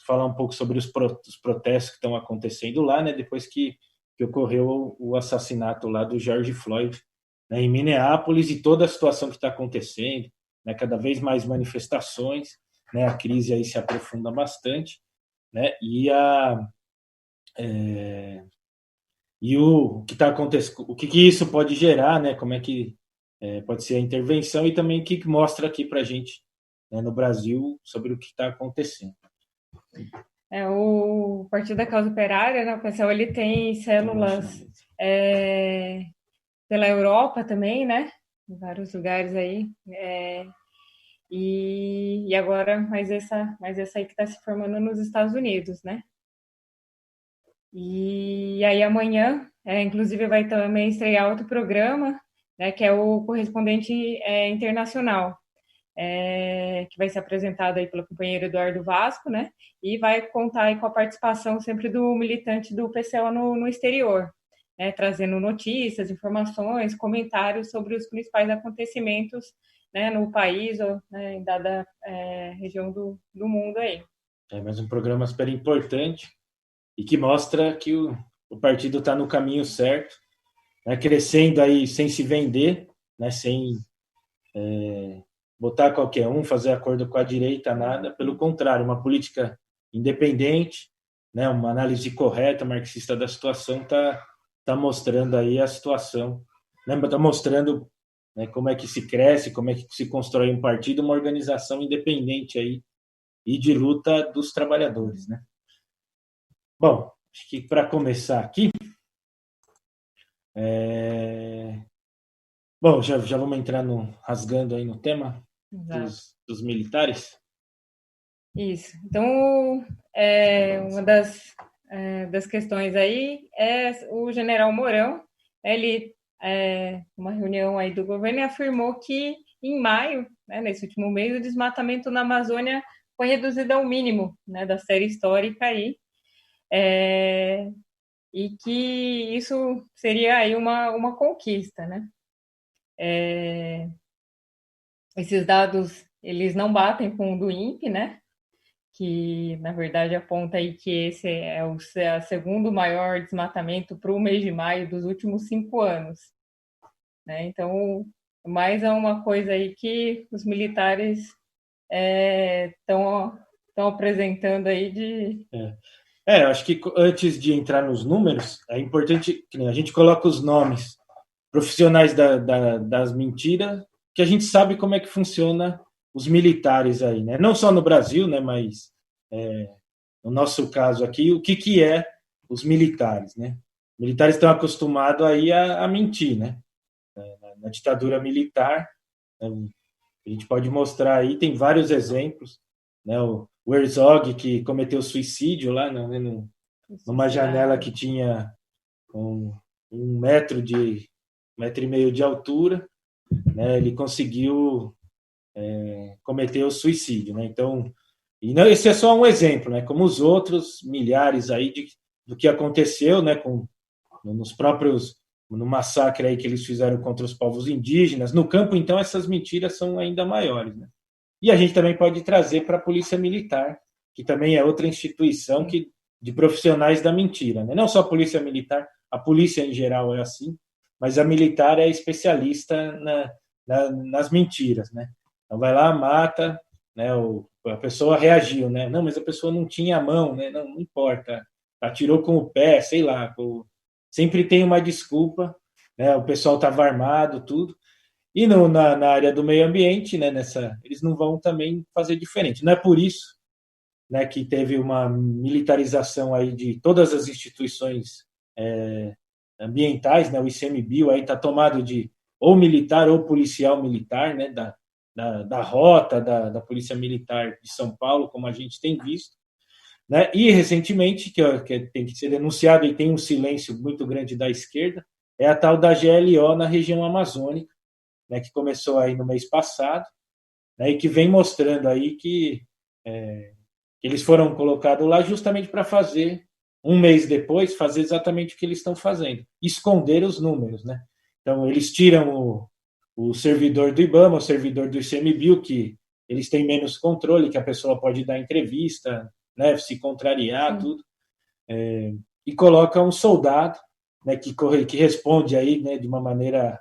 falar um pouco sobre os protestos que estão acontecendo lá, né, depois que ocorreu o assassinato lá do George Floyd, né, em Minneapolis, e toda a situação que está acontecendo, né, cada vez mais manifestações, né, a crise aí se aprofunda bastante, né, e o que está acontecendo, o que isso pode gerar, né, como é que pode ser a intervenção, e também o que mostra aqui para a gente, né, no Brasil, sobre o que está acontecendo. O Partido da Causa Operária, né, o PCO, ele tem células pela Europa também, né? Em vários lugares aí. E agora mais essa aí que está se formando nos Estados Unidos, né? E aí amanhã, inclusive, vai também estrear outro programa, né, que é o Correspondente Internacional, que vai ser apresentado aí pelo companheiro Eduardo Vasco, né? E vai contar aí com a participação sempre do militante do PCO no exterior, né? Trazendo notícias, informações, comentários sobre os principais acontecimentos, né, no país ou, né, em dada região do mundo aí. É mais um programa super importante e que mostra que o partido está no caminho certo, né, crescendo aí sem se vender, né, sem botar qualquer um, fazer acordo com a direita, nada. Pelo contrário, uma política independente, né, uma análise correta, marxista da situação, tá mostrando aí a situação. Está mostrando, né, como é que se cresce, como é que se constrói um partido, uma organização independente aí e de luta dos trabalhadores, né? Bom, acho que para começar aqui, é... bom, já vamos entrar rasgando aí no tema Exato. dos militares. Isso. Então, uma das questões aí é o general Mourão. Ele, numa reunião aí do governo, afirmou que em maio, né, nesse último mês, o desmatamento na Amazônia foi reduzido ao mínimo, né, da série histórica aí, e que isso seria aí uma conquista, né? Esses dados, eles não batem com o do INPE, né? Que na verdade aponta aí que esse é o segundo maior desmatamento para o mês de maio dos últimos 5 anos, né? Então, mais é uma coisa aí que os militares estão apresentando aí de. Acho que antes de entrar nos números, é importante que a gente coloca os nomes profissionais das mentiras, que a gente sabe como é que funciona os militares aí, né? Não só no Brasil, né? Mas no nosso caso aqui, o que é os militares, né? Militares estão acostumados aí a mentir, né? Na ditadura militar, né? A gente pode mostrar aí, tem vários exemplos, né? O Herzog, que cometeu suicídio lá, né? Numa janela que tinha um, um metro de 1,5 metro de altura, né? Ele conseguiu cometer o suicídio, né? Então, e não, esse é só um exemplo, né? Como os outros milhares aí do que aconteceu, né? Nos próprios no massacre aí que eles fizeram contra os povos indígenas. No campo, então, essas mentiras são ainda maiores, né? E a gente também pode trazer para a Polícia Militar, que também é outra instituição de profissionais da mentira, né? Não só a Polícia Militar, a polícia em geral é assim, mas a militar é especialista nas mentiras, né? Então vai lá, mata, né? A pessoa reagiu, né? Não, mas a pessoa não tinha a mão, né? Não importa, atirou com o pé, sei lá. Sempre tem uma desculpa, né? O pessoal estava armado, tudo. E na área do meio ambiente, né, eles não vão também fazer diferente. Não é por isso, né, que teve uma militarização aí de todas as instituições ambientais, né, o ICMBio aí está tomado de ou militar ou policial militar, né, da rota da Polícia Militar de São Paulo, como a gente tem visto. Né? E recentemente, que tem que ser denunciado e tem um silêncio muito grande da esquerda, é a tal da GLO na região amazônica, né, que começou aí no mês passado, né, e que vem mostrando aí que eles foram colocados lá justamente para fazer, um mês depois, fazer exatamente o que eles estão fazendo, esconder os números. Né? Então, eles tiram o servidor do IBAMA, o servidor do ICMBio, que eles têm menos controle, que a pessoa pode dar entrevista, né, se contrariar, Sim. tudo, e coloca um soldado, né, que responde aí, né, de uma maneira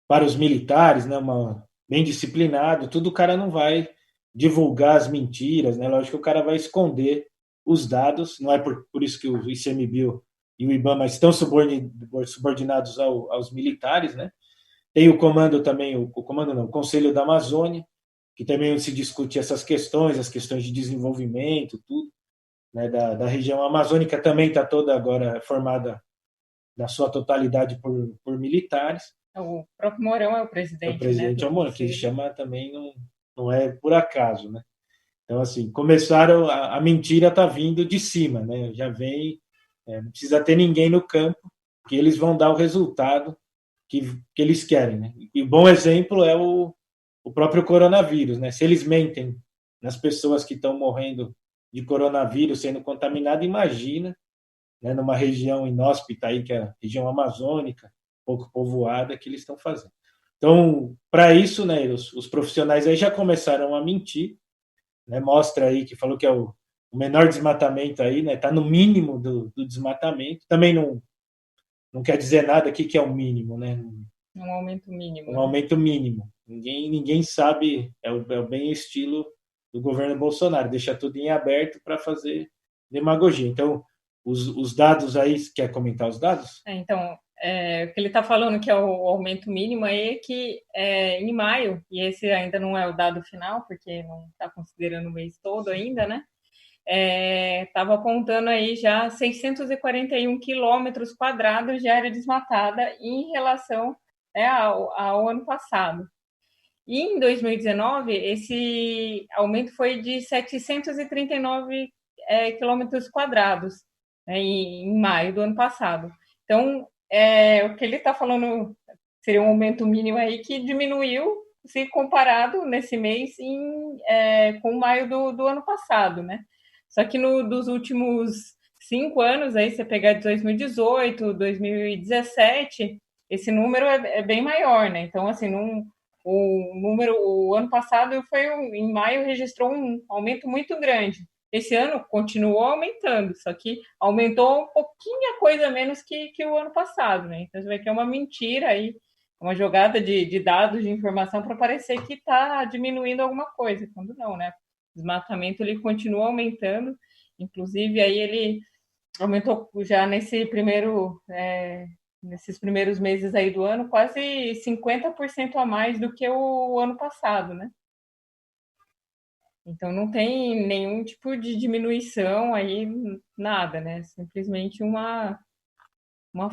para os militares, né, bem disciplinado, tudo. O cara não vai divulgar as mentiras, né? Lógico que o cara vai esconder os dados, não é por isso que o ICMBio e o IBAMA estão subordinados aos militares, né? Tem o comando também, o comando não, o Conselho da Amazônia, que também se discute essas questões, as questões de desenvolvimento, tudo, né, da região amazônica também está toda agora formada na sua totalidade por militares. O próprio Mourão é o É o presidente, né, presidente do Almourão, que ele conselho. chama também, não é por acaso, né? Então, assim, começaram, a mentira está vindo de cima, né? Já vem, não precisa ter ninguém no campo, que eles vão dar o resultado que eles querem, né? E um bom exemplo é o próprio coronavírus, né? Se eles mentem nas pessoas que estão morrendo de coronavírus sendo contaminadas, imagina, né, numa região inóspita aí, que é a região amazônica, pouco povoada, que eles estão fazendo. Então, para isso, né, os profissionais aí já começaram a mentir, né? Mostra aí que falou que é o menor desmatamento aí, né? Está no mínimo do desmatamento. Também não quer dizer nada aqui que é o mínimo, né? Um aumento mínimo, Um né? aumento mínimo. Ninguém sabe, é o bem estilo do governo Bolsonaro, deixa tudo em aberto para fazer demagogia. Então, os dados aí, quer comentar os dados? Então, o que ele está falando que é o aumento mínimo é que em maio, e esse ainda não é o dado final, porque não está considerando o mês todo ainda, né? Estava apontando aí já 641 quilômetros quadrados de área desmatada em relação, ao ano passado. E em 2019, esse aumento foi de 739 quilômetros quadrados, né, em maio do ano passado. Então, o que ele está falando seria um aumento mínimo aí que diminuiu se comparado nesse mês com maio do ano passado, né? Só que dos últimos 5 anos, aí você pegar de 2018, 2017, esse número é bem maior, né? Então, assim, o ano passado em maio registrou um aumento muito grande. Esse ano continuou aumentando, só que aumentou um pouquinho a coisa menos que o ano passado, né? Então você vê que é uma mentira aí, uma jogada de dados, de informação para parecer que está diminuindo alguma coisa, quando não, né? O desmatamento ele continua aumentando, inclusive aí ele aumentou já nesses primeiros meses aí do ano, quase 50% a mais do que o ano passado, né? Então não tem nenhum tipo de diminuição aí, nada, né? Simplesmente uma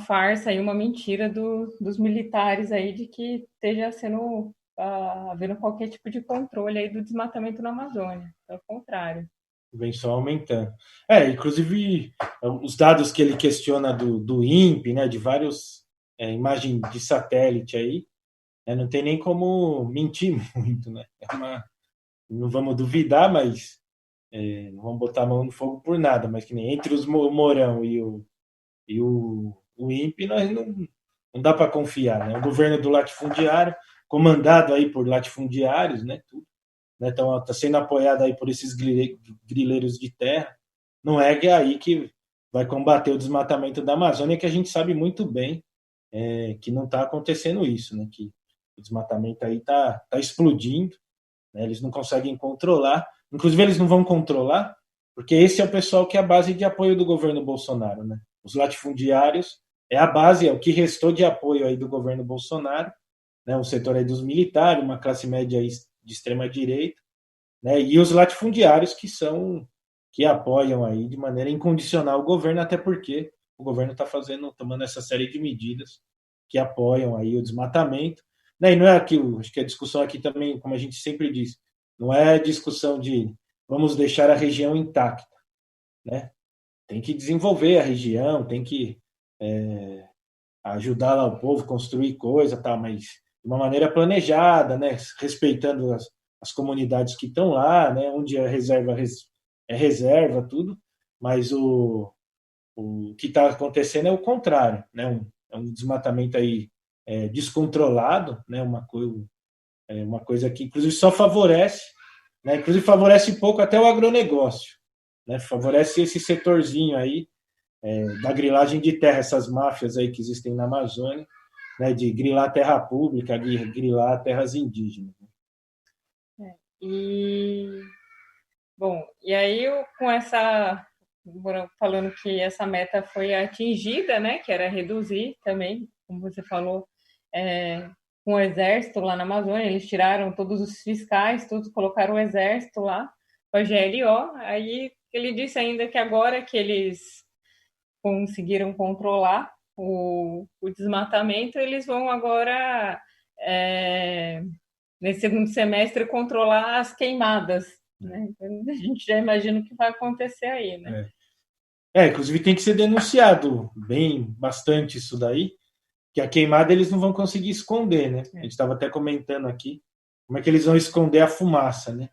farsa aí, uma mentira dos militares aí de que esteja sendo havendo qualquer tipo de controle aí do desmatamento na Amazônia. Ao contrário. Vem só aumentando. Inclusive, os dados que ele questiona do INPE, né, de vários imagens de satélite aí, não tem nem como mentir muito, né? Não vamos duvidar, mas não vamos botar a mão no fogo por nada, mas que nem entre o Mourão e o INPE, nós não dá para confiar, né? O governo do latifundiário, comandado aí por latifundiários, né? Tudo, né? Então, está sendo apoiado aí por esses grileiros de terra. Não é aí que vai combater o desmatamento da Amazônia, que a gente sabe muito bem que não está acontecendo isso, né? Que o desmatamento aí tá explodindo, né? Eles não conseguem controlar. Inclusive, eles não vão controlar, porque esse é o pessoal que é a base de apoio do governo Bolsonaro, né? Os latifundiários é a base, é o que restou de apoio aí do governo Bolsonaro, né? Um setor aí dos militares, uma classe média aí de extrema direita, né? E os latifundiários que apoiam aí de maneira incondicional o governo, até porque o governo está tomando essa série de medidas que apoiam aí o desmatamento, né? E não é aquilo, acho que a discussão aqui também, como a gente sempre diz, não é discussão de vamos deixar a região intacta, né? Tem que desenvolver a região, tem que ajudar lá o povo a construir coisa, tá? Mas de uma maneira planejada, né? Respeitando as comunidades que estão lá, né? Onde é reserva, é reserva, tudo. Mas o que está acontecendo é o contrário, né? É um desmatamento aí descontrolado, né? Uma coisa que, inclusive, só favorece né? Inclusive favorece pouco até o agronegócio, né? Favorece esse setorzinho aí da grilagem de terra, essas máfias aí que existem na Amazônia, né? De grilar terra pública, grilar terras indígenas. E, bom, e aí com essa, falando que essa meta foi atingida, né, que era reduzir também, como você falou, com o exército lá na Amazônia, eles tiraram todos os fiscais, todos colocaram o exército lá, com a GLO, aí ele disse ainda que agora que eles conseguiram controlar o desmatamento, eles vão agora, nesse segundo semestre, controlar as queimadas. Né? Então, a gente já imagina o que vai acontecer aí. Né? Inclusive tem que ser denunciado bem bastante isso daí, que a queimada eles não vão conseguir esconder, né? A gente estava até comentando aqui como é que eles vão esconder a fumaça, né?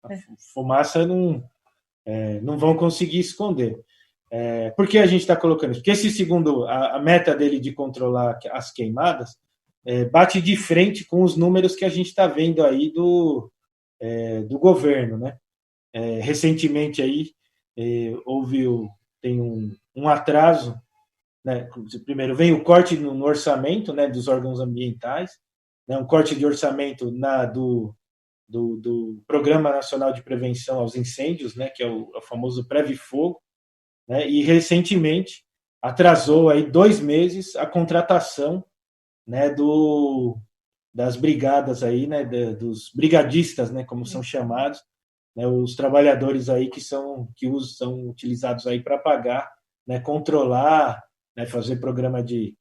A fumaça não vão conseguir esconder. Por que a gente está colocando isso? Porque esse segundo, a meta dele de controlar as queimadas bate de frente com os números que a gente está vendo aí do governo, né? Recentemente aí tem um atraso, né? Primeiro vem o corte no orçamento, né, dos órgãos ambientais, né, um corte de orçamento do Programa Nacional de Prevenção aos Incêndios, né, que é o famoso Preve Fogo, né, e recentemente atrasou aí 2 meses a contratação, né, das brigadas aí, né, dos brigadistas, né, como são chamados, né, os trabalhadores aí que são utilizados aí para pagar, né, controlar, né, fazer programa de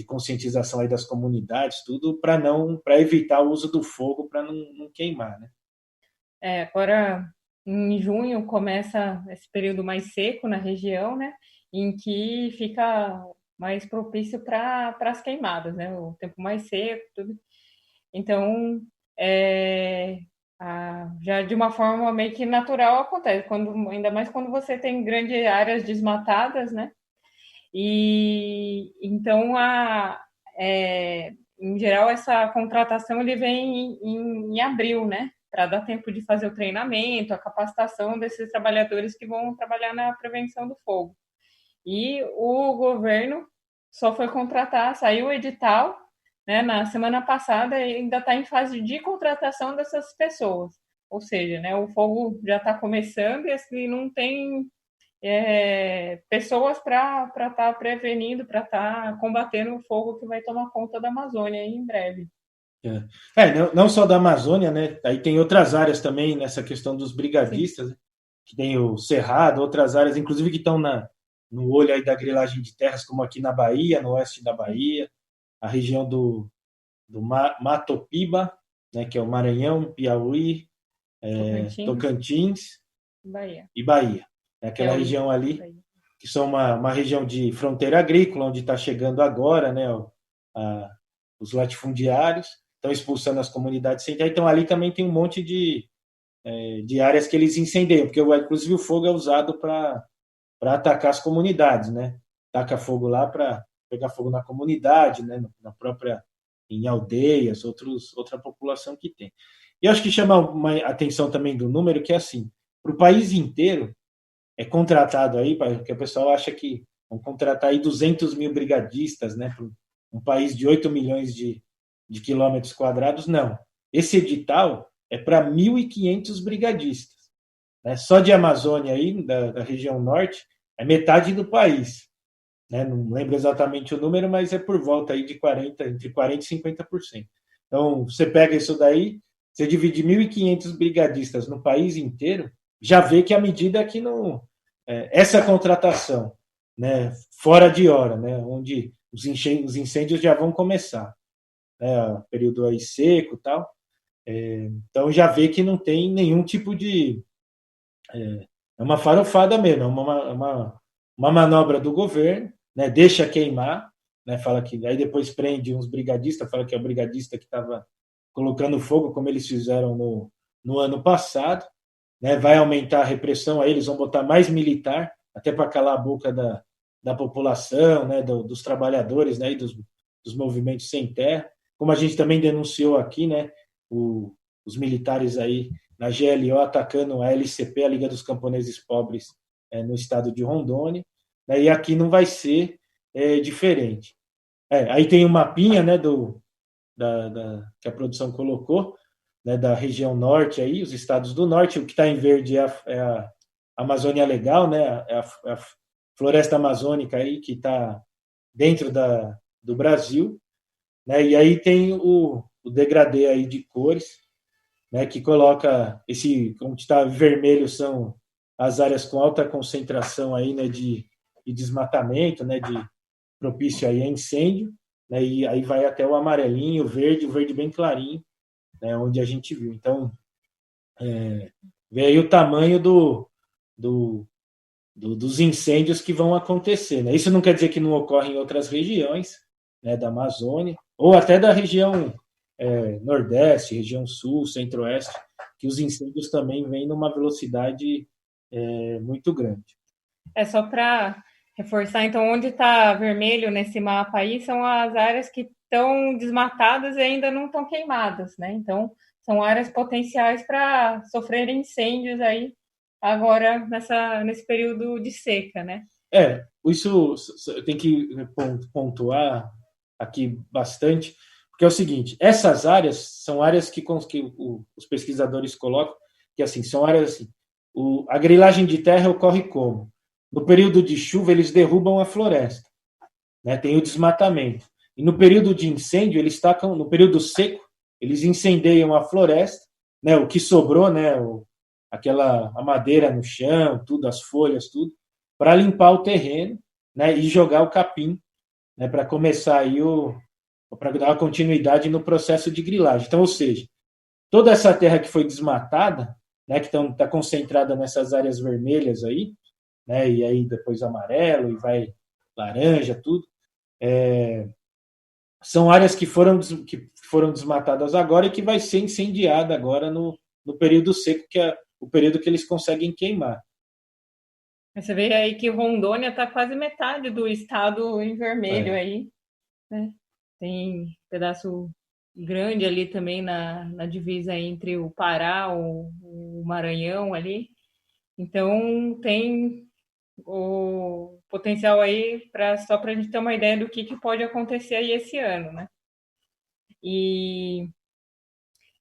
conscientização aí das comunidades, tudo para evitar o uso do fogo para não queimar, né? Agora em junho começa esse período mais seco na região, né, em que fica mais propício para as queimadas, né, o tempo mais seco, tudo. Então, já de uma forma meio que natural acontece, ainda mais quando você tem grandes áreas desmatadas, né? E então, em geral, essa contratação ele vem em abril, né? Para dar tempo de fazer o treinamento, a capacitação desses trabalhadores que vão trabalhar na prevenção do fogo. E o governo só foi contratar, saiu o edital, né, na semana passada, e ainda está em fase de contratação dessas pessoas. Ou seja, né, o fogo já está começando e assim, não tem pessoas para estar prevenindo, para estar combatendo o fogo que vai tomar conta da Amazônia aí em breve. Não só da Amazônia, né? Aí tem outras áreas também nessa questão dos brigadistas, né? Que tem o Cerrado, outras áreas, inclusive que estão no olho aí da grilagem de terras, como aqui na Bahia, no oeste da Bahia, a região do Matopiba, né? Que é o Maranhão, Piauí, Tocantins Bahia. E Bahia. É aquela região ali, que são uma região de fronteira agrícola, onde está chegando agora, né? Os latifundiários estão expulsando as comunidades centrais, então ali também tem um monte de áreas que eles incendeiam, porque inclusive o fogo é usado para atacar as comunidades, né? Taca fogo lá para pegar fogo na comunidade, né? Na própria, em aldeias, outra população que tem. E acho que chama uma atenção também do número, que é assim, para o país inteiro é contratado aí, porque o pessoal acha que vão contratar aí 200 mil brigadistas, né? Para um país de 8 milhões de quilômetros quadrados, não. Esse edital é para 1.500 brigadistas. Né? Só de Amazônia, aí, da região norte, é metade do país. Né? Não lembro exatamente o número, mas é por volta aí de entre 40% e 50%. Então, você pega isso daí, você divide 1.500 brigadistas no país inteiro, já vê que a medida é que não. Essa contratação, né, fora de hora, né, onde os incêndios já vão começar, né, período aí seco e tal, então já vê que não tem nenhum tipo de. É uma farofada mesmo, é uma manobra do governo, né, deixa queimar, né, fala que aí depois prende uns brigadistas, fala que é o brigadista que estava colocando fogo, como eles fizeram no ano passado, né, vai aumentar a repressão, aí eles vão botar mais militar, até para calar a boca da população, né, dos trabalhadores, né, e dos movimentos sem terra, como a gente também denunciou aqui, né, os militares aí na GLO atacando a LCP, a Liga dos Camponeses Pobres, no estado de Rondônia, né, e aqui não vai ser diferente. Aí tem um mapinha, né, que a produção colocou, né, da região norte, aí, os estados do norte. O que está em verde é a Amazônia Legal, né, a floresta amazônica aí, que está dentro do Brasil, né, e aí tem o degradê aí de cores, né, que coloca como está vermelho, são as áreas com alta concentração aí, né, de desmatamento, né, de propício aí a incêndio, né, e aí vai até o amarelinho, o verde bem clarinho, né, onde a gente viu. Então, vê aí o tamanho dos incêndios que vão acontecer, né? Isso não quer dizer que não ocorre em outras regiões, né, da Amazônia, ou até da região Nordeste, região Sul, Centro-Oeste, que os incêndios também vêm numa velocidade muito grande. Só para reforçar, então, onde está vermelho nesse mapa aí são as áreas que estão desmatadas e ainda não estão queimadas, né? Então, são áreas potenciais para sofrer incêndios aí agora nesse período de seca, né? Isso eu tenho que pontuar aqui bastante, porque é o seguinte: essas áreas são áreas que os pesquisadores colocam, que assim, são áreas assim, a grilagem de terra ocorre como? No período de chuva, eles derrubam a floresta, né? Tem o desmatamento. E no período de incêndio, no período seco, eles incendeiam a floresta, né? O que sobrou, né? A madeira no chão, tudo, as folhas, tudo, para limpar o terreno, né? E jogar o capim, né? Para começar aí para dar continuidade no processo de grilagem. Então, ou seja, toda essa terra que foi desmatada, né? Que está concentrada nessas áreas vermelhas aí, né, e aí depois amarelo e vai laranja, tudo. São áreas que foram desmatadas agora e que vai ser incendiada agora no período seco, que é o período que eles conseguem queimar. Você vê aí que Rondônia está quase metade do estado em vermelho aí, né? Tem um pedaço grande ali também na divisa entre o Pará, o Maranhão ali. Então tem o potencial aí só para a gente ter uma ideia do que pode acontecer aí esse ano, né? E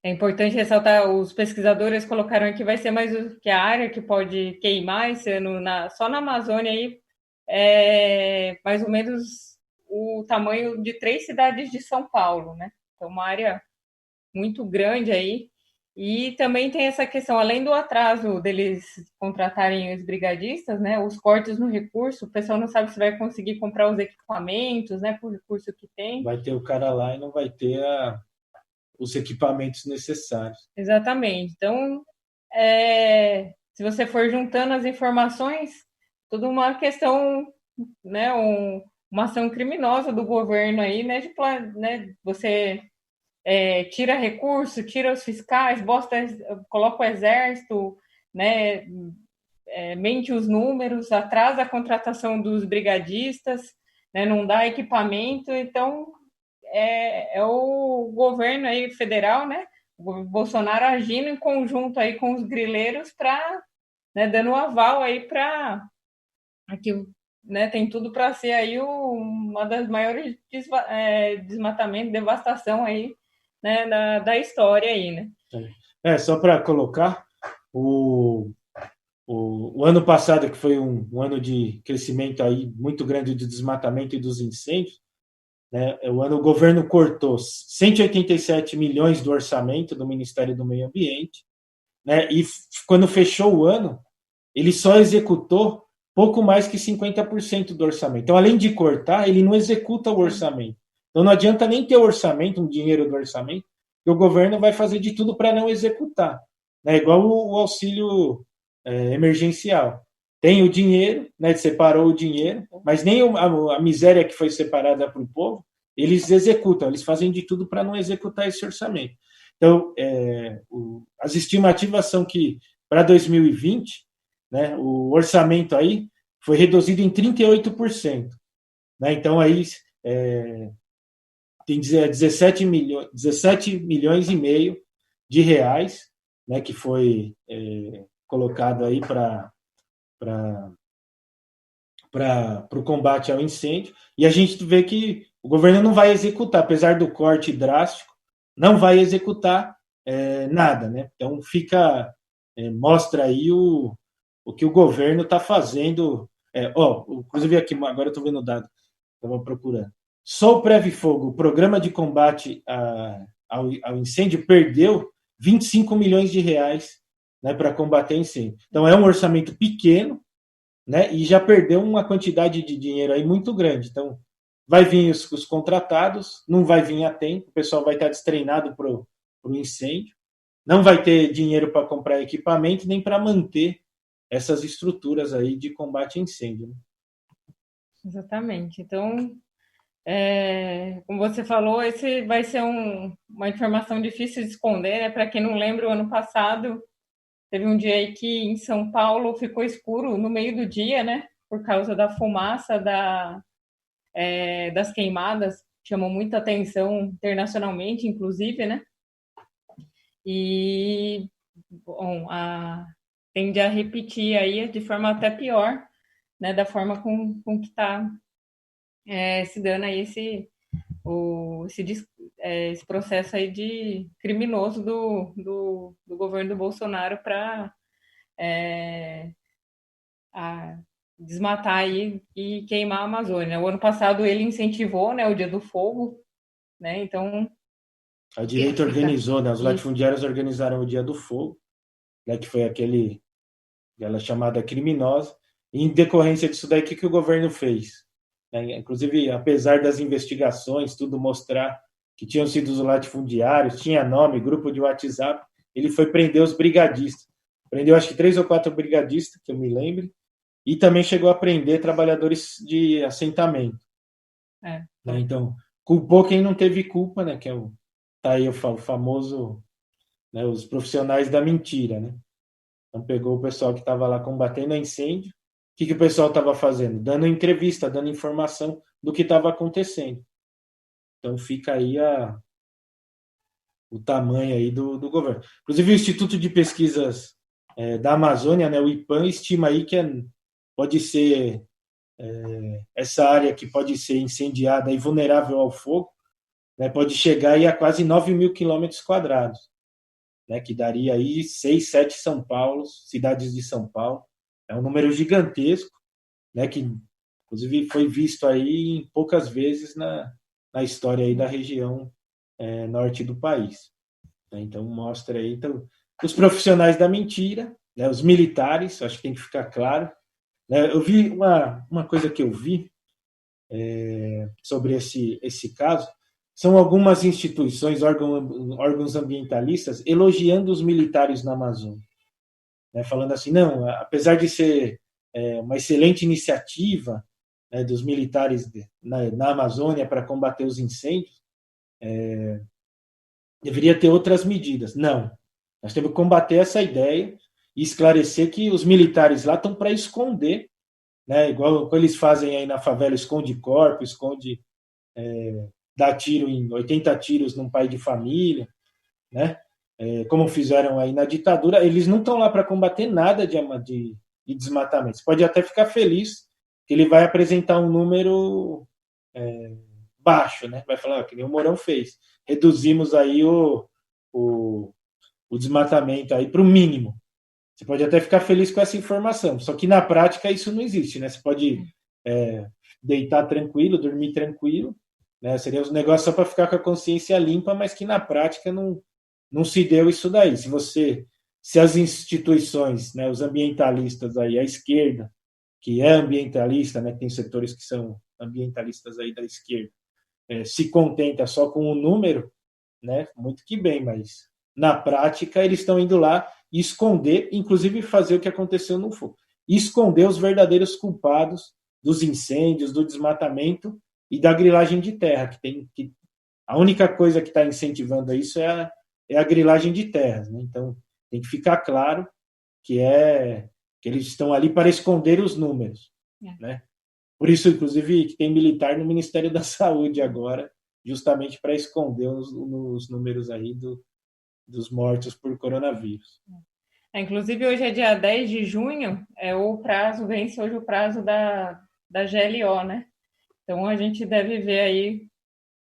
é importante ressaltar, os pesquisadores colocaram que vai ser mais que a área que pode queimar esse ano só na Amazônia aí mais ou menos o tamanho de 3 cidades de São Paulo, né? Então, uma área muito grande aí. E também tem essa questão, além do atraso deles contratarem os brigadistas, né? Os cortes no recurso, o pessoal não sabe se vai conseguir comprar os equipamentos, né? Por recurso que tem. Vai ter o cara lá e não vai ter os equipamentos necessários. Exatamente. Então, se você for juntando as informações, tudo uma questão, né? Uma ação criminosa do governo aí, né? Né, você tira recurso, tira os fiscais, coloca o exército, né, mente os números, atrasa a contratação dos brigadistas, né, não dá equipamento. Então, é o governo aí federal, né, o Bolsonaro agindo em conjunto aí com os grileiros para, né, dando um aval aí para aqui, né, tem tudo para ser aí uma das maiores desmatamento, devastação aí, né, da história aí, né? Só para colocar, o ano passado, que foi um ano de crescimento aí muito grande do desmatamento e dos incêndios, né, o governo cortou 187 milhões do orçamento do Ministério do Meio Ambiente, né, e quando fechou o ano, ele só executou pouco mais que 50% do orçamento. Então, além de cortar, ele não executa o orçamento. Então, não adianta nem ter o orçamento, um dinheiro do orçamento, que o governo vai fazer de tudo para não executar. É igual o auxílio emergencial. Tem o dinheiro, né, separou o dinheiro, mas nem a miséria que foi separada para o povo, eles executam, eles fazem de tudo para não executar esse orçamento. Então, as estimativas são que para 2020, né, o orçamento aí foi reduzido em 38%. Né? Então, aí tem 17 milhões e meio de reais, né, que foi colocado aí para o combate ao incêndio, e a gente vê que o governo não vai executar, apesar do corte drástico, não vai executar nada, né? Então mostra aí o que o governo está fazendo. Inclusive aqui, agora eu estou vendo o dado, estava procurando. Só o Preve Fogo, o programa de combate ao incêndio, perdeu 25 milhões de reais, né, para combater incêndio. Então é um orçamento pequeno, né, e já perdeu uma quantidade de dinheiro aí muito grande. Então vai vir os contratados, não vai vir a tempo, o pessoal vai estar destreinado para o incêndio, não vai ter dinheiro para comprar equipamento nem para manter essas estruturas aí de combate a incêndio, né? Exatamente. Então, como você falou, esse vai ser uma informação difícil de esconder, né? Para quem não lembra, o ano passado teve um dia aí que em São Paulo ficou escuro no meio do dia, né? Por causa da fumaça das queimadas, chamou muita atenção internacionalmente, inclusive, né? E, bom, tende a repetir aí de forma até pior, né? Da forma com que está se dando aí esse processo aí de criminoso do governo do Bolsonaro para desmatar aí e queimar a Amazônia. O ano passado ele incentivou, né, o Dia do Fogo, né? Então a direita organizou, né? Os isso. latifundiários organizaram o Dia do Fogo, né? Que foi aquela chamada criminosa. E em decorrência disso daí, o que o governo fez? Inclusive, apesar das investigações, tudo mostrar que tinham sido os latifundiários, tinha nome, grupo de WhatsApp, ele foi prender os brigadistas. Prendeu acho que 3 ou 4 brigadistas, que eu me lembre, e também chegou a prender trabalhadores de assentamento. Né? Então, culpou quem não teve culpa, né? Que tá aí o famoso, né, os profissionais da mentira, né? Então pegou o pessoal que estava lá combatendo a incêndio. O que o pessoal estava fazendo? Dando entrevista, dando informação do que estava acontecendo. Então fica aí o tamanho aí do governo. Inclusive o Instituto de Pesquisas da Amazônia, né, o IPAM, estima aí que pode ser essa área que pode ser incendiada e vulnerável ao fogo, né, pode chegar aí a quase 9 mil quilômetros quadrados, né, que daria aí 6, 7 São Paulo, cidades de São Paulo. É um número gigantesco, né, que inclusive foi visto aí em poucas vezes na história aí da região norte do país. Então mostra aí os profissionais da mentira, né, os militares, acho que tem que ficar claro. Né, eu vi uma coisa que eu vi sobre esse caso, são algumas instituições, órgãos ambientalistas, elogiando os militares na Amazônia, né, falando assim, não, apesar de ser uma excelente iniciativa, né, dos militares na Amazônia para combater os incêndios, deveria ter outras medidas. Não, nós temos que combater essa ideia e esclarecer que os militares lá estão para esconder, né, igual eles fazem aí na favela, esconde corpo, dá tiro em 80 tiros num pai de família, né? Como fizeram aí na ditadura, eles não estão lá para combater nada de desmatamento. Você pode até ficar feliz que ele vai apresentar um número baixo, né? Vai falar, que nem o Mourão fez. Reduzimos aí o desmatamento aí para o mínimo. Você pode até ficar feliz com essa informação, só que na prática isso não existe, né? Você pode deitar tranquilo, dormir tranquilo, né? Seria um negócio só para ficar com a consciência limpa, mas que na prática não se deu isso daí. Se as instituições, né, os ambientalistas aí, a esquerda, que é ambientalista, né, tem setores que são ambientalistas aí da esquerda, se contenta só com o número, né, muito que bem, mas na prática eles estão indo lá esconder, inclusive fazer o que aconteceu no fogo, esconder os verdadeiros culpados dos incêndios, do desmatamento e da grilagem de terra, que a única coisa que está incentivando isso é a grilagem de terras, né? Então tem que ficar claro que eles estão ali para esconder os números, né? Por isso, inclusive, que tem militar no Ministério da Saúde agora, justamente para esconder os números aí dos mortos por coronavírus. Inclusive, hoje é dia 10 de junho, o prazo, vence hoje o prazo da GLO, né? Então, a gente deve ver aí,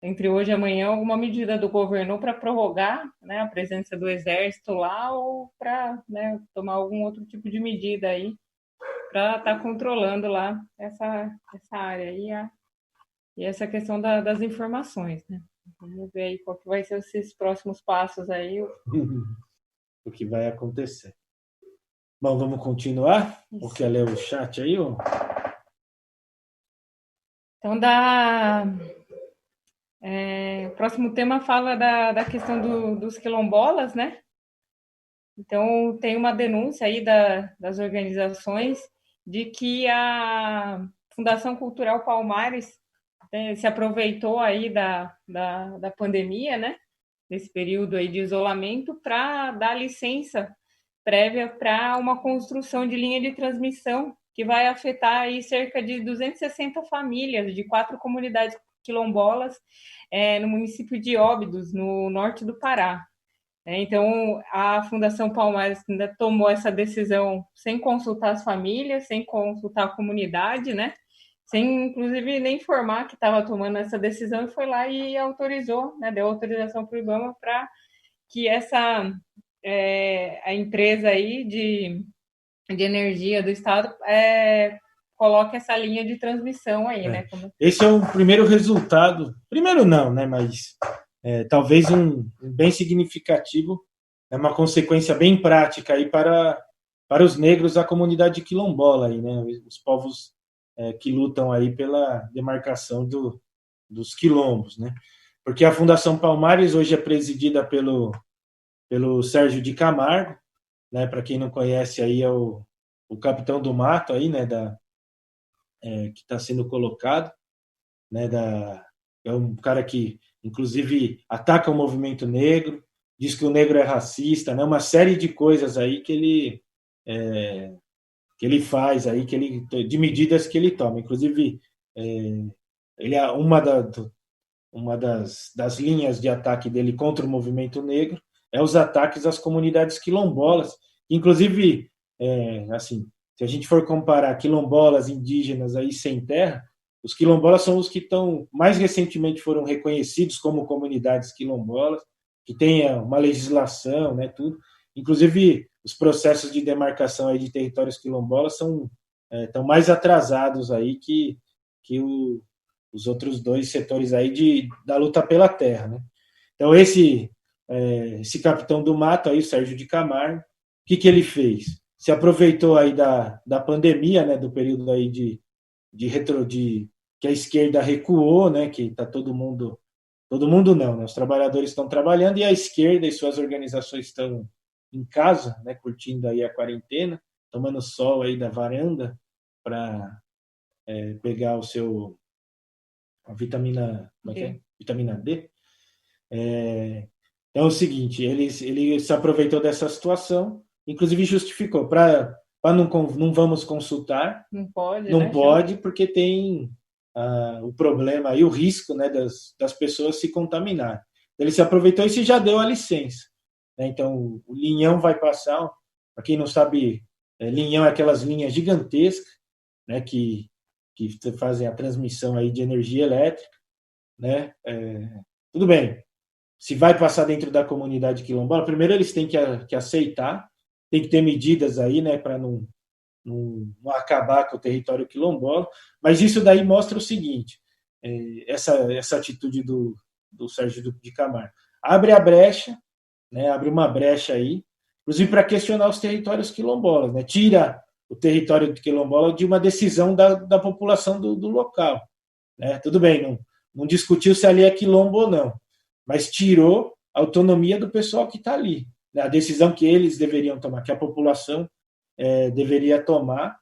entre hoje e amanhã, alguma medida do governo para prorrogar, né, a presença do Exército lá ou para, né, tomar algum outro tipo de medida aí para estar controlando lá essa área aí e essa questão das informações, né? Vamos ver aí qual que vai ser esses próximos passos aí. O que vai acontecer. Bom, vamos continuar? Ou quer ler o chat aí? Ou... Então, o próximo tema fala da questão dos quilombolas, né? Então, tem uma denúncia aí das organizações de que a Fundação Cultural Palmares se aproveitou aí da pandemia, né? Nesse período aí de isolamento, para dar licença prévia para uma construção de linha de transmissão que vai afetar aí cerca de 260 famílias de 4 comunidades quilombolas no município de Óbidos, no norte do Pará. Então, a Fundação Palmares ainda tomou essa decisão sem consultar as famílias, sem consultar a comunidade, né? Sem, inclusive, nem informar que estava tomando essa decisão, e foi lá e autorizou, né? Deu autorização para o IBAMA para que a empresa aí de energia do estado coloque essa linha de transmissão aí, né? Esse é o primeiro resultado, primeiro não, né? Mas talvez um bem significativo, é uma consequência bem prática aí para os negros da comunidade quilombola aí, né? Os povos que lutam aí pela demarcação dos quilombos, né? Porque a Fundação Palmares hoje é presidida pelo Sérgio de Camargo, né? Para quem não conhece aí é o capitão do mato aí, né? Que está sendo colocado, né? É um cara que inclusive ataca o movimento negro, diz que o negro é racista, né? Uma série de coisas aí que ele faz aí, de medidas que ele toma. Inclusive, ele é uma das linhas de ataque dele contra o movimento negro é os ataques às comunidades quilombolas. Inclusive, assim, se a gente for comparar quilombolas indígenas aí sem terra, os quilombolas são os que mais recentemente foram reconhecidos como comunidades quilombolas, que tenha uma legislação, né, tudo. Inclusive, os processos de demarcação aí de territórios quilombolas estão mais atrasados aí que os outros dois setores aí da luta pela terra, né? Então, esse capitão do mato aí, o Sérgio de Camargo, o que ele fez? Se aproveitou aí da pandemia, né, do período aí que a esquerda recuou, né, que está todo mundo não, né, os trabalhadores estão trabalhando e a esquerda e suas organizações estão em casa, né, curtindo aí a quarentena, tomando sol aí da varanda para pegar a vitamina D. Então é o seguinte, ele se aproveitou dessa situação, inclusive justificou para não vamos consultar, não pode, não né, pode porque tem o problema aí, o risco, né, das pessoas se contaminarem. Ele se aproveitou e se já deu a licença. Então o linhão vai passar, para quem não sabe, linhão é aquelas linhas gigantescas, né, que fazem a transmissão aí de energia elétrica, né? Tudo bem. Se vai passar dentro da comunidade quilombola, primeiro eles têm que aceitar, tem que ter medidas aí, né, para não acabar com o território quilombola, mas isso daí mostra o seguinte, essa atitude do Sérgio de Camargo. Abre a brecha, né, abre uma brecha aí, inclusive para questionar os territórios quilombolas, né, tira o território quilombola de uma decisão da população do local. Né? Tudo bem, não discutiu se ali é quilombo ou não, mas tirou a autonomia do pessoal que está ali. Né? A decisão que eles deveriam tomar, que a população deveria tomar,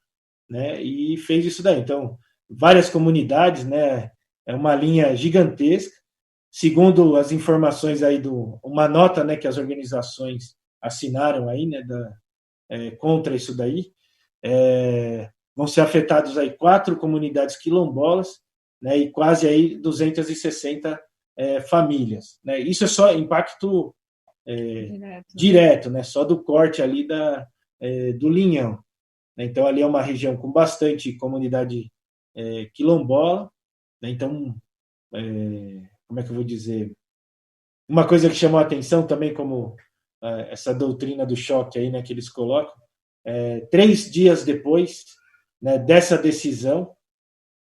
né? E fez isso daí. Então, várias comunidades, né? É uma linha gigantesca. Segundo as informações aí uma nota, né, que as organizações assinaram aí, né, contra isso daí, vão ser afetados aí 4 comunidades quilombolas, né, e quase aí 260 famílias, né? Isso é só impacto direto, né? Só do corte ali do Linhão. Então, ali é uma região com bastante comunidade quilombola, né? Então, como é que eu vou dizer? Uma coisa que chamou a atenção também, como essa doutrina do choque aí, né, que eles colocam, 3 dias depois, né, dessa decisão,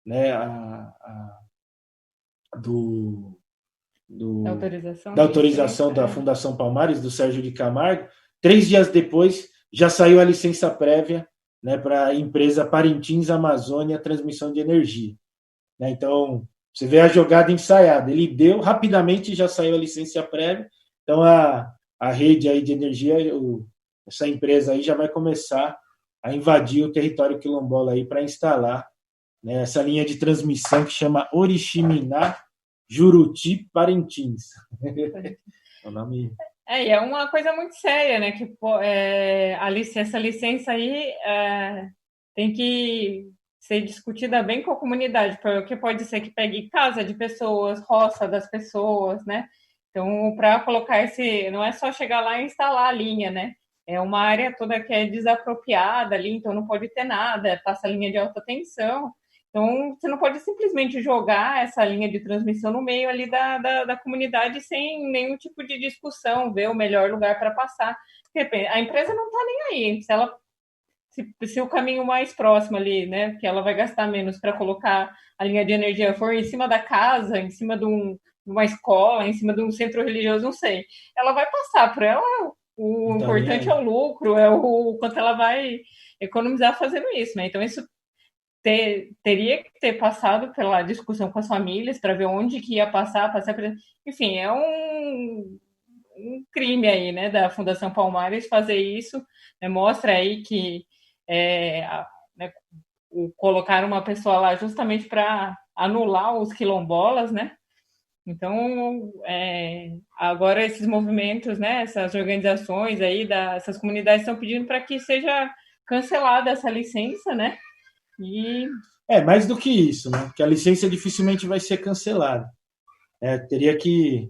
né, do, Da do, autorização da de licença. autorização da Fundação Palmares, do Sérgio de Camargo, 3 dias depois já saiu a licença prévia, né, para a empresa Parintins Amazônia Transmissão de Energia. Né? Então, você vê a jogada ensaiada. Ele deu, rapidamente já saiu a licença prévia. Então, a rede aí de energia, essa empresa aí já vai começar a invadir o território quilombola aí para instalar, né, essa linha de transmissão que chama Oriximiná Juruti Parintins. É o nome. E é uma coisa muito séria, né? Que essa licença aí tem que ser discutida bem com a comunidade, porque pode ser que pegue casa de pessoas, roça das pessoas, né? Então, para colocar não é só chegar lá e instalar a linha, né? É uma área toda que é desapropriada ali, então não pode ter nada, passa linha de alta tensão. Então, você não pode simplesmente jogar essa linha de transmissão no meio ali da comunidade sem nenhum tipo de discussão, ver o melhor lugar para passar. Porque a empresa não está nem aí. Se o caminho mais próximo ali, né, que ela vai gastar menos para colocar a linha de energia for em cima da casa, em cima de uma escola, em cima de um centro religioso, não sei. Ela vai passar por ela. O Tá importante é o lucro, é o quanto ela vai economizar fazendo isso, né? Então, isso teria que ter passado pela discussão com as famílias para ver onde que ia passar. Enfim, é um crime aí, né, da Fundação Palmares fazer isso, né, mostra aí que né, colocar uma pessoa lá justamente para anular os quilombolas, né? Então, agora esses movimentos, né, essas organizações aí, essas comunidades estão pedindo para que seja cancelada essa licença, né? E Mais do que isso, né? Que a licença dificilmente vai ser cancelada. Teria que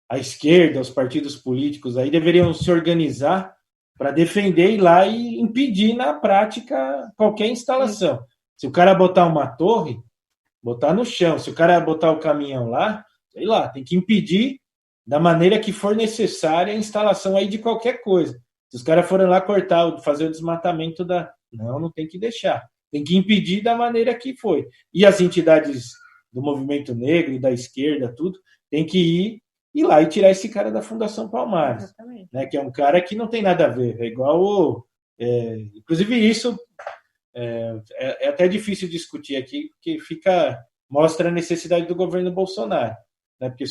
a esquerda, os partidos políticos aí deveriam se organizar para defender ir lá e impedir na prática qualquer instalação. Se o cara botar uma torre, botar no chão. Se o cara botar o caminhão lá, sei lá, tem que impedir da maneira que for necessária a instalação aí de qualquer coisa. Se os caras forem lá cortar, fazer o desmatamento não tem que deixar. Tem que impedir da maneira que foi. E as entidades do movimento negro e da esquerda, tudo, tem que ir lá e tirar esse cara da Fundação Palmares. Né, que é um cara que não tem nada a ver. É igual. Inclusive, isso é até difícil discutir aqui, porque mostra a necessidade do governo Bolsonaro. Né? Porque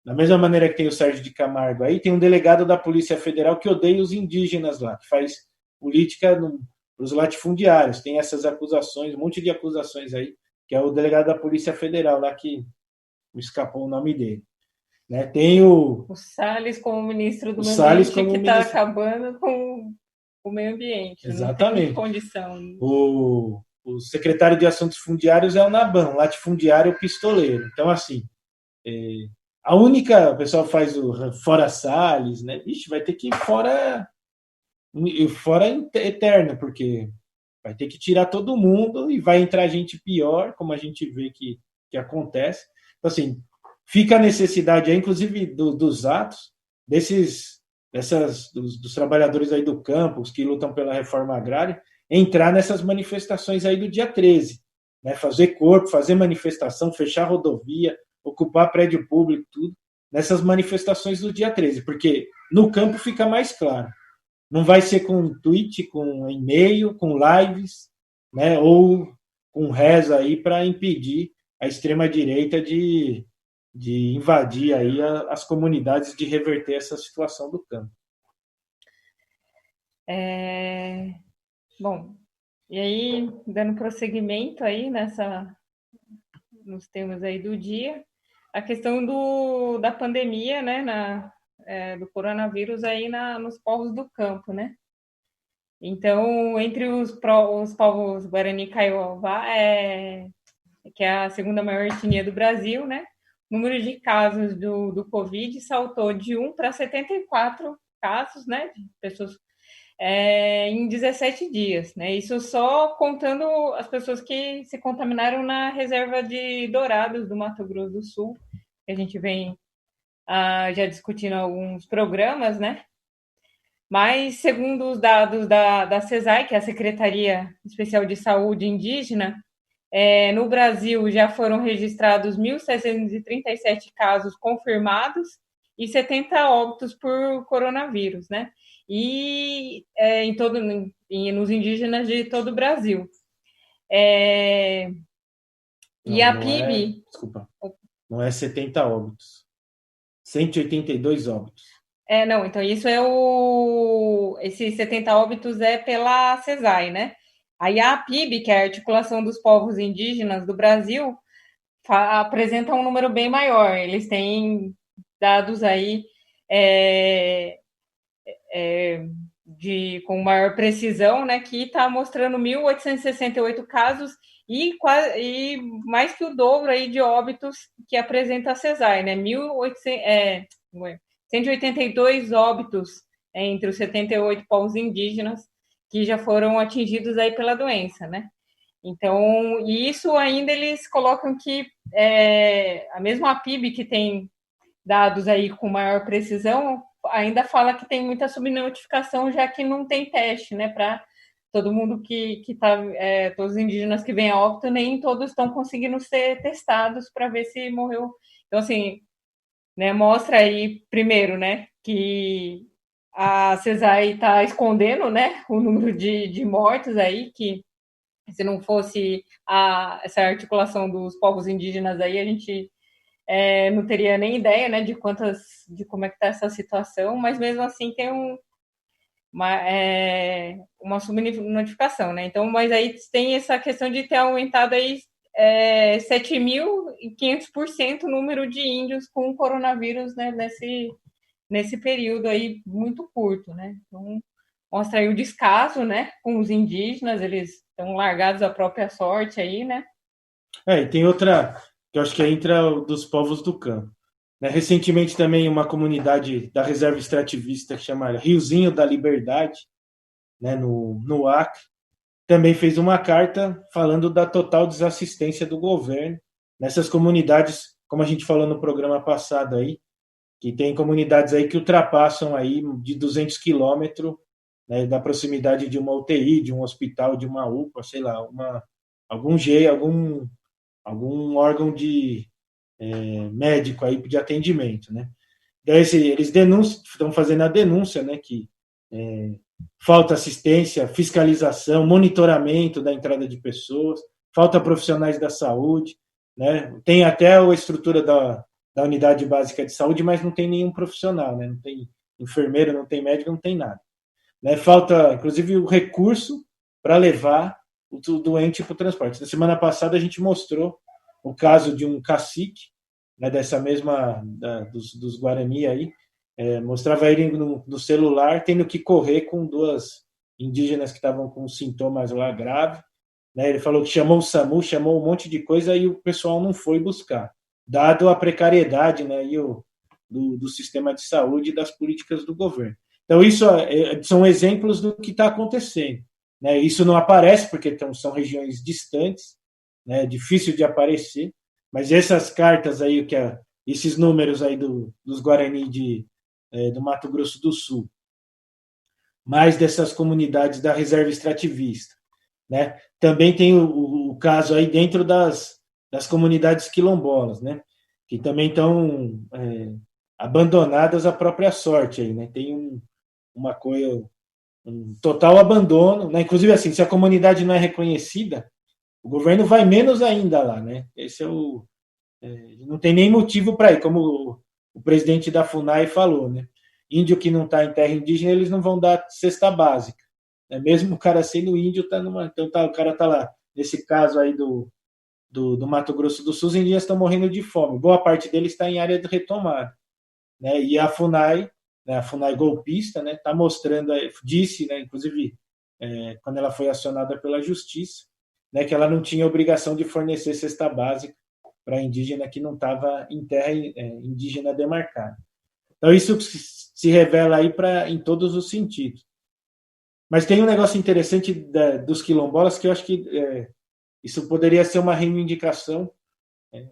da mesma maneira que tem o Sérgio de Camargo aí, tem um delegado da Polícia Federal que odeia os indígenas lá, que faz política para os latifundiários. Tem essas acusações, um monte de acusações aí, que é o delegado da Polícia Federal lá, que me escapou o nome dele. Né? Tem o Salles como ministro do Meio Ambiente, que está acabando com o meio ambiente. Exatamente. Não tem condição. O secretário de Assuntos Fundiários é o Naban, latifundiário pistoleiro. Então, assim, a única. O pessoal faz o fora Salles, né? Ixi, vai ter que ir fora eterno, porque vai ter que tirar todo mundo e vai entrar gente pior, como a gente vê que acontece. Então, assim, fica a necessidade, inclusive, dos atos, dos trabalhadores aí do campo, os que lutam pela reforma agrária, entrar nessas manifestações aí do dia 13. Né? Fazer corpo, fazer manifestação, fechar rodovia, ocupar prédio público, tudo, nessas manifestações do dia 13, porque no campo fica mais claro. Não vai ser com tweet, com e-mail, com lives, né? Ou com reza aí para impedir a extrema-direita de invadir aí as comunidades, de reverter essa situação do campo. Bom, e aí, dando prosseguimento aí nos temas aí do dia, a questão da pandemia, né, do coronavírus aí nos povos do campo, né? Então, entre os povos Guarani e Kaiowá, que é a segunda maior etnia do Brasil, né? número de casos do Covid saltou de 1 para 74 casos, né, de pessoas em 17 dias, né? Isso só contando as pessoas que se contaminaram na reserva de Dourados do Mato Grosso do Sul, que a gente vem já discutindo alguns programas, né? Mas, segundo os dados da CESAI, que é a Secretaria Especial de Saúde Indígena, no Brasil já foram registrados 1.637 casos confirmados e 70 óbitos por coronavírus, né? E nos indígenas de todo o Brasil. E a PIB. Desculpa, não é 70 óbitos, 182 óbitos. Não, então isso esses 70 óbitos é pela CESAI, né? Aí a PIB, que é a Articulação dos Povos Indígenas do Brasil, apresenta um número bem maior. Eles têm dados aí com maior precisão, né, que está mostrando 1.868 casos e mais que o dobro aí de óbitos que apresenta a CESAI, né? 182 óbitos entre os 78 povos indígenas que já foram atingidos aí pela doença, né? Então, e isso ainda eles colocam que a mesma PIB que tem dados aí com maior precisão, ainda fala que tem muita subnotificação, já que não tem teste, né, para todo mundo que está, todos os indígenas que vêm a óbito, nem todos estão conseguindo ser testados para ver se morreu. Então, assim, né, mostra aí, primeiro, né, que a CESAI está escondendo, né, o número de mortos aí, que se não fosse essa articulação dos povos indígenas aí, a gente não teria nem ideia, né, de como é que está essa situação, mas mesmo assim tem uma subnotificação, né? Então, mas aí tem essa questão de ter aumentado aí 7.500% o número de índios com coronavírus, né, nesse período aí muito curto, né? Então, mostra aí o descaso, né, com os indígenas, eles estão largados à própria sorte aí, né? E tem outra, que eu acho que é dos povos do campo. Né? Recentemente também uma comunidade da reserva extrativista que chama Riozinho da Liberdade, né, no Acre, também fez uma carta falando da total desassistência do governo nessas comunidades, como a gente falou no programa passado aí, que tem comunidades aí que ultrapassam aí de 200 quilômetros, né, da proximidade de uma UTI, de um hospital, de uma UPA, sei lá, algum órgão de médico aí de atendimento, né? Daí eles estão fazendo a denúncia, né, que falta assistência, fiscalização, monitoramento da entrada de pessoas, falta profissionais da saúde, né? Tem até a estrutura da unidade básica de saúde, mas não tem nenhum profissional, né? Não tem enfermeiro, não tem médico, não tem nada. Né? Falta, inclusive, o recurso para levar o doente para o transporte. Na semana passada a gente mostrou o caso de um cacique, né, dessa mesma dos Guarani aí, mostrava ele no celular tendo que correr com duas indígenas que estavam com sintomas lá graves, né? Ele falou que chamou o SAMU, chamou um monte de coisa e o pessoal não foi buscar, dado a precariedade, né, do sistema de saúde e das políticas do governo. Então isso são exemplos do que está acontecendo, né? Isso não aparece porque são regiões distantes, né, difícil de aparecer, mas essas cartas aí, esses números aí dos Guarani do Mato Grosso do Sul, mais dessas comunidades da reserva extrativista, né? Também tem o caso aí dentro das comunidades quilombolas, né? Que também estão abandonadas à própria sorte aí, né? Tem uma coisa, um total abandono, né? Inclusive assim, se a comunidade não é reconhecida, o governo vai menos ainda lá, né? Esse não tem nem motivo para ir, como o presidente da FUNAI falou, né? Índio que não está em terra indígena, eles não vão dar cesta básica. Né? Mesmo o cara sendo índio, então o cara está lá. Nesse caso aí do Mato Grosso do Sul, os indígenas estão morrendo de fome. Boa parte deles está em área de retomada. Né? E a FUNAI, né, a FUNAI golpista, né, está mostrando, disse, né, inclusive, quando ela foi acionada pela justiça, né, que ela não tinha obrigação de fornecer cesta básica para indígena que não estava em terra indígena demarcada. Então, isso se revela aí em todos os sentidos. Mas tem um negócio interessante dos quilombolas que eu acho que isso poderia ser uma reivindicação,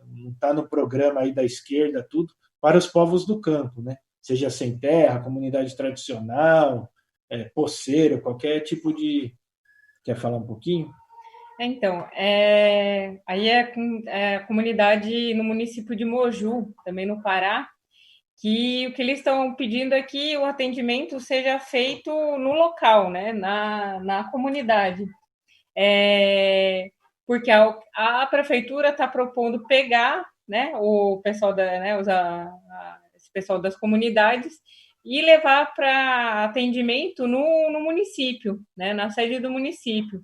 não está no programa aí da esquerda, tudo, para os povos do campo, né? Seja sem terra, comunidade tradicional, poceiro, qualquer tipo de... Quer falar um pouquinho? Então, aí é a comunidade no município de Moju, também no Pará, que o que eles estão pedindo é que o atendimento seja feito no local, né, na comunidade. Porque a prefeitura está propondo pegar, né, o pessoal esse pessoal das comunidades e levar para atendimento no município, né, na sede do município.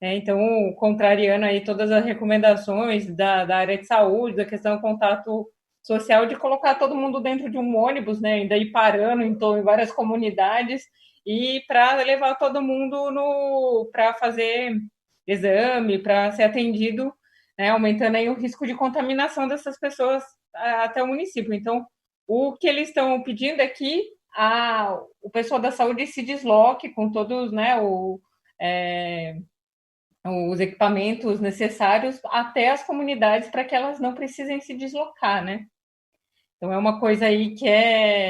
Então, contrariando aí todas as recomendações da área de saúde, da questão do contato social, de colocar todo mundo dentro de um ônibus, né, ainda ir parando em várias comunidades, e para levar todo mundo para fazer exame, para ser atendido, né, aumentando aí o risco de contaminação dessas pessoas até o município. Então, o que eles estão pedindo é que o pessoal da saúde se desloque com todos, né, os equipamentos necessários até as comunidades para que elas não precisem se deslocar, né? Então é uma coisa aí que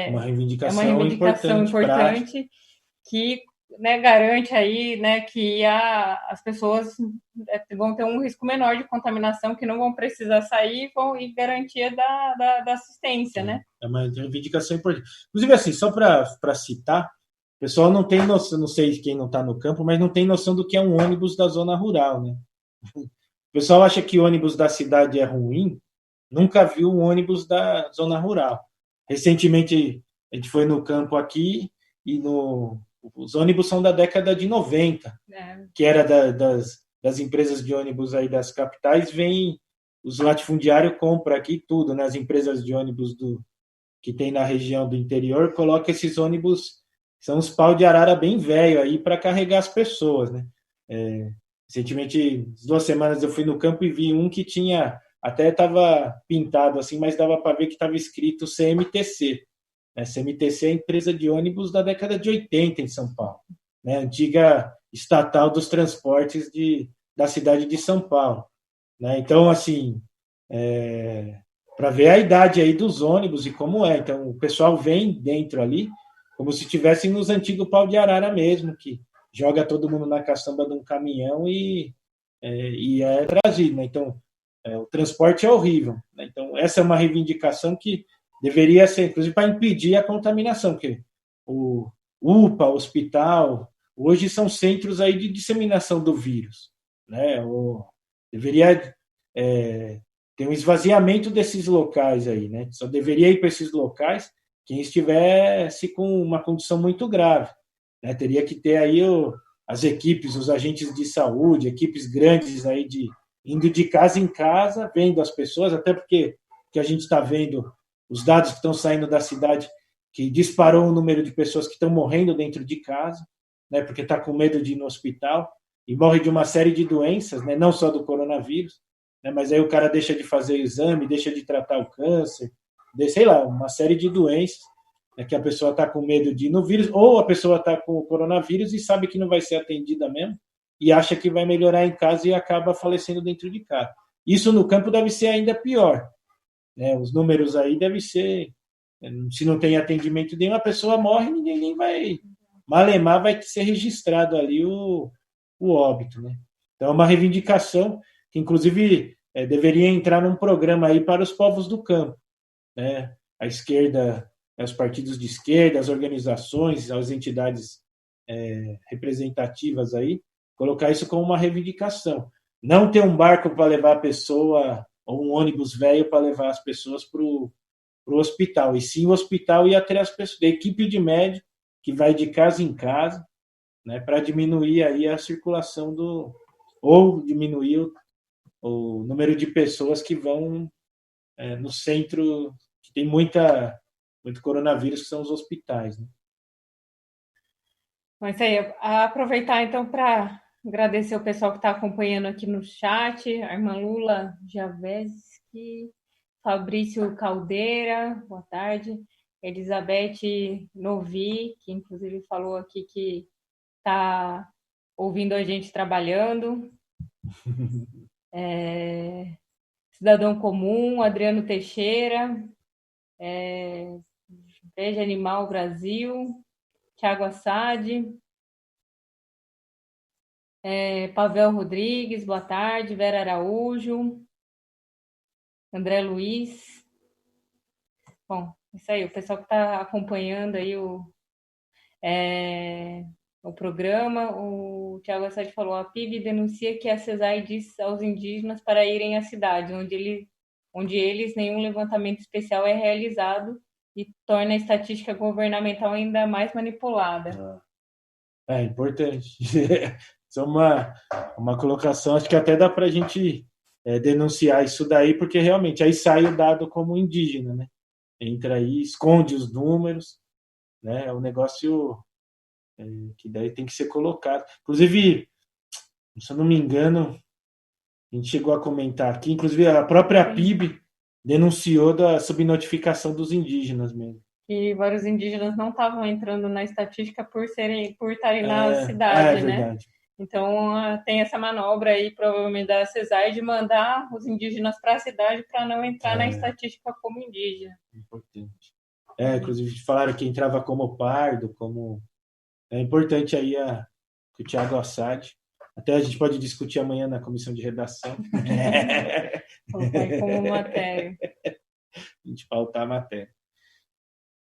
Uma uma reivindicação reivindicação importante, prática. importante que, né, garante aí, né, que as pessoas vão ter um risco menor de contaminação, que não vão precisar sair, e garantia da assistência, né? É uma reivindicação importante. Inclusive, assim, só para citar, o pessoal não tem noção, não sei quem não está no campo, mas não tem noção do que é um ônibus da zona rural, né? O pessoal acha que o ônibus da cidade é ruim, nunca viu um ônibus da zona rural. Recentemente, a gente foi no campo aqui e os ônibus são da década de 90, que era das empresas de ônibus aí das capitais, vem os latifundiários compram aqui tudo, né? As empresas de ônibus que tem na região do interior coloca esses ônibus, são uns pau de arara bem velho aí para carregar as pessoas, né? Recentemente, 2 semanas eu fui no campo e vi um que tinha, até estava pintado assim, mas dava para ver que estava escrito CMTC. Né? CMTC é a empresa de ônibus da década de 80 em São Paulo, né? Antiga estatal dos transportes da cidade de São Paulo. Né? Então, assim, para ver a idade aí dos ônibus e como é. Então, o pessoal vem dentro ali, como se estivessem nos antigos pau de arara mesmo, que joga todo mundo na caçamba de um caminhão e é trazido. Né? Então, o transporte é horrível. Né? Então, essa é uma reivindicação que deveria ser, inclusive, para impedir a contaminação, porque o UPA, o hospital, hoje são centros aí de disseminação do vírus. Né? Deveria ter um esvaziamento desses locais aí, né? Só deveria ir para esses locais quem estivesse com uma condição muito grave. Né? Teria que ter aí as equipes, os agentes de saúde, equipes grandes aí indo de casa em casa, vendo as pessoas, até porque que a gente está vendo os dados que estão saindo da cidade, que disparou o número de pessoas que estão morrendo dentro de casa, né? Porque está com medo de ir no hospital e morre de uma série de doenças, né? Não só do coronavírus, né? Mas aí o cara deixa de fazer o exame, deixa de tratar o câncer, sei lá, uma série de doenças, né? Que a pessoa está com medo de ir no vírus, ou a pessoa está com o coronavírus e sabe que não vai ser atendida mesmo, e acha que vai melhorar em casa e acaba falecendo dentro de casa. Isso no campo deve ser ainda pior. Né? Os números aí devem ser, se não tem atendimento nenhum, a pessoa morre e ninguém nem vai, malemar vai ser registrado ali o óbito. Né? Então é uma reivindicação que, inclusive, deveria entrar num programa aí para os povos do campo. Né? A esquerda, os partidos de esquerda, as organizações, as entidades representativas aí, colocar isso como uma reivindicação. Não ter um barco para levar a pessoa, ou um ônibus velho para levar as pessoas para o hospital, e sim o hospital ir até as pessoas, da equipe de médico, que vai de casa em casa, né, para diminuir aí a circulação ou diminuir o número de pessoas que vão no centro, que tem muito coronavírus, que são os hospitais. Né? Mas aí, aproveitar então para Agradecer o pessoal que está acompanhando aqui no chat, a irmã Lula Javeski, Fabrício Caldeira, boa tarde. Elizabeth Novi, que inclusive falou aqui que está ouvindo a gente trabalhando. Cidadão Comum, Adriano Teixeira, Veja Animal Brasil, Thiago Assad, Pavel Rodrigues, boa tarde, Vera Araújo, André Luiz. Bom, isso aí, o pessoal que está acompanhando aí o programa, o Thiago Assad falou, a PIB denuncia que a CESAI diz aos indígenas para irem à cidade, onde eles nenhum levantamento especial é realizado e torna a estatística governamental ainda mais manipulada. É importante. Isso é uma colocação, acho que até dá para a gente denunciar isso daí, porque realmente aí sai o dado como indígena, né? Entra aí, esconde os números, né? É um negócio que daí tem que ser colocado. Inclusive, se eu não me engano, a gente chegou a comentar aqui, inclusive a própria PIB denunciou da subnotificação dos indígenas mesmo. E vários indígenas não estavam entrando na estatística por estarem na cidade, né? Verdade. Então tem essa manobra aí, provavelmente da CESAI, de mandar os indígenas para a cidade para não entrar na estatística como indígena. Importante. Inclusive falaram que entrava como pardo, como é importante aí o Thiago Assad. Até a gente pode discutir amanhã na comissão de redação. Colocar como matéria. A gente pautar a matéria.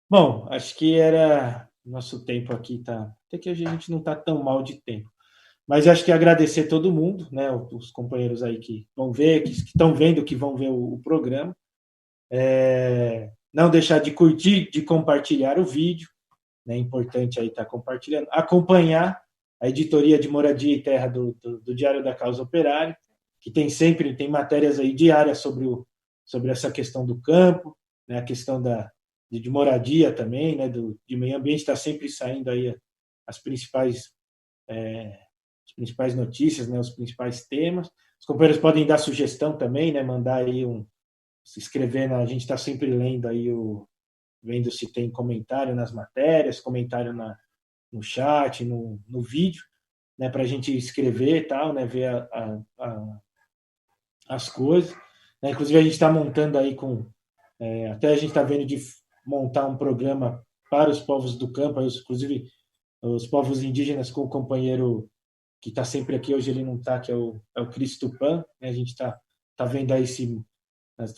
Bom, acho que era nosso tempo aqui, tá? Até que a gente não está tão mal de tempo. Mas acho que agradecer todo mundo, né? Os companheiros aí que vão ver, que estão vendo, que vão ver o programa. Não deixar de curtir, de compartilhar o vídeo. É importante aí estar compartilhando. Acompanhar a editoria de Moradia e Terra do Diário da Causa Operária, que tem matérias aí diárias sobre essa questão do campo, né? A questão de moradia também, né? De meio ambiente, está sempre saindo aí as principais notícias, né? Os principais temas. Os companheiros podem dar sugestão também, né? Mandar aí se inscrever, a gente está sempre lendo aí vendo se tem comentário nas matérias, comentário no chat, no vídeo, né, para a gente escrever e tal, né, ver as coisas. Né, inclusive a gente está montando aí até a gente está vendo de montar um programa para os povos do campo, inclusive os povos indígenas, com o companheiro que está sempre aqui, hoje ele não está, que é o Cristo Pan, né, a gente está vendo aí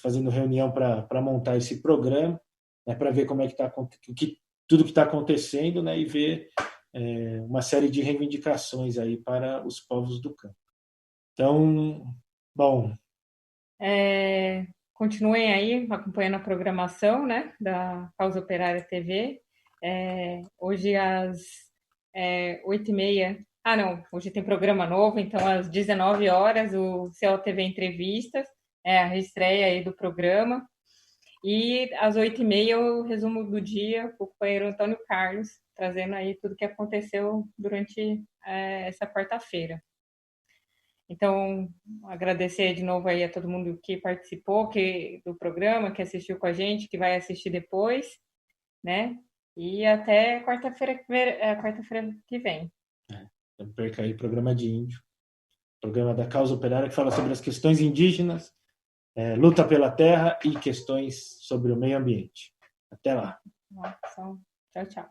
fazendo reunião para montar esse programa, né, para ver como é que está tudo que está acontecendo, né, e ver uma série de reivindicações aí para os povos do campo. Então, bom. Continuem aí acompanhando a programação, né, da Causa Operária TV. Hoje às 8h30. Hoje tem programa novo, então às 19 horas o COTV Entrevistas, a reestreia aí do programa. E às 8h30 o resumo do dia com o companheiro Antônio Carlos, trazendo aí tudo que aconteceu durante essa quarta-feira. Então, agradecer de novo aí a todo mundo que participou do programa, que assistiu com a gente, que vai assistir depois, né? E até quarta-feira que vem. Não perca aí o programa de índio, programa da Causa Operária, que fala sobre as questões indígenas, luta pela terra e questões sobre o meio ambiente. Até lá. Tchau, tchau.